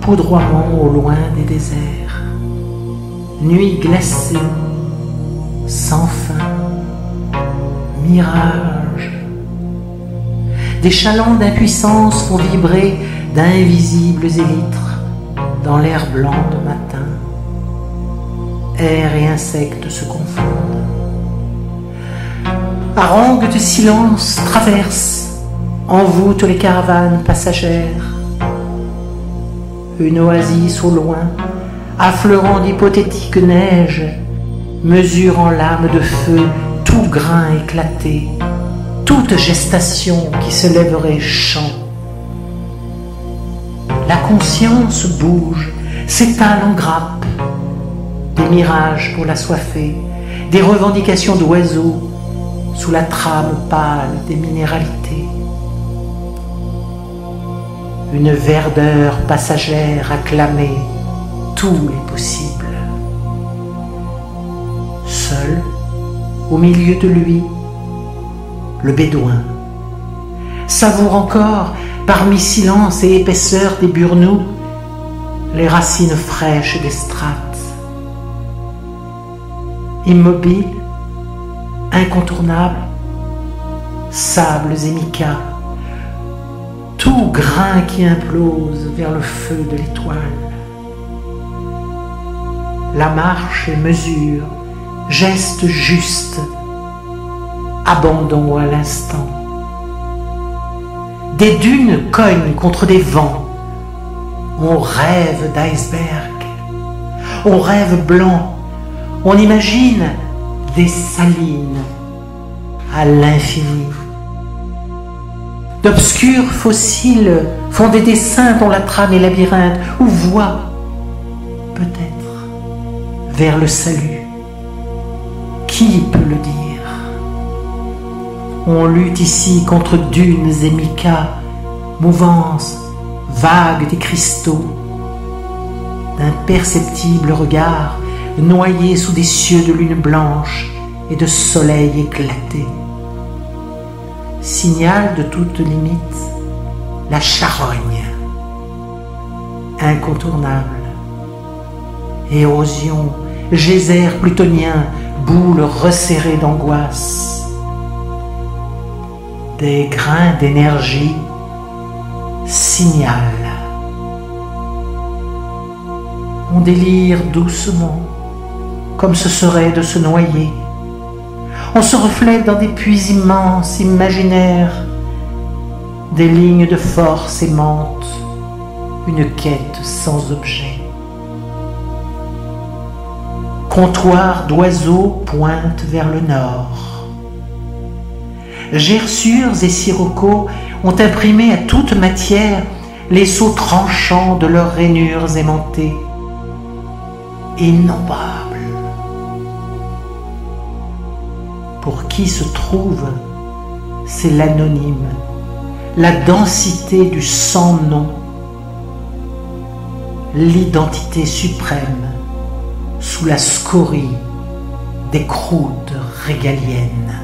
poudroiement au loin des déserts. Nuit glacée, sans fin, mirage. Des chalands d'impuissance font vibrer d'invisibles élytres dans l'air blanc de matin. Air et insectes se confondent. Harangues de silence traversent, envoûtent les caravanes passagères. Une oasis au loin, affleurant d'hypothétiques neiges, mesure en lames de feu tout grain éclaté, toute gestation qui se lèverait chant. La conscience bouge, s'étale en grappe, des mirages pour l'assoiffé, des revendications d'oiseaux sous la trame pâle des minéralités. Une verdeur passagère acclamait tous les possibles. Seul, au milieu de lui, le bédouin savoure encore, parmi silence et épaisseur des burnous, les racines fraîches des strates. Immobile, incontournable, sables et micas, tout grain qui implose vers le feu de l'étoile. La marche et mesure, geste juste, abandon à l'instant. Des dunes cognent contre des vents. On rêve d'iceberg, on rêve blanc, on imagine des salines à l'infini. D'obscurs fossiles font des dessins dont la trame est labyrinthe, ou voient, peut-être, vers le salut. Qui peut le dire? On lutte ici contre dunes et micas, mouvances, vagues des cristaux, d'imperceptibles regards noyés sous des cieux de lune blanche et de soleil éclaté. Signal de toute limite, la charogne, incontournable. Érosion, geyser plutonien, boule resserrée d'angoisse. Des grains d'énergie, signal. On délire doucement, comme ce serait de se noyer. On se reflète dans des puits immenses, imaginaires, des lignes de force aimantes, une quête sans objet. Comptoir d'oiseaux pointe vers le nord. Gerçures et siroccos ont imprimé à toute matière les sauts tranchants de leurs rainures aimantées. Innombrables. Pour qui se trouve, c'est l'anonyme, la densité du sans-nom, l'identité suprême sous la scorie des croûtes régaliennes.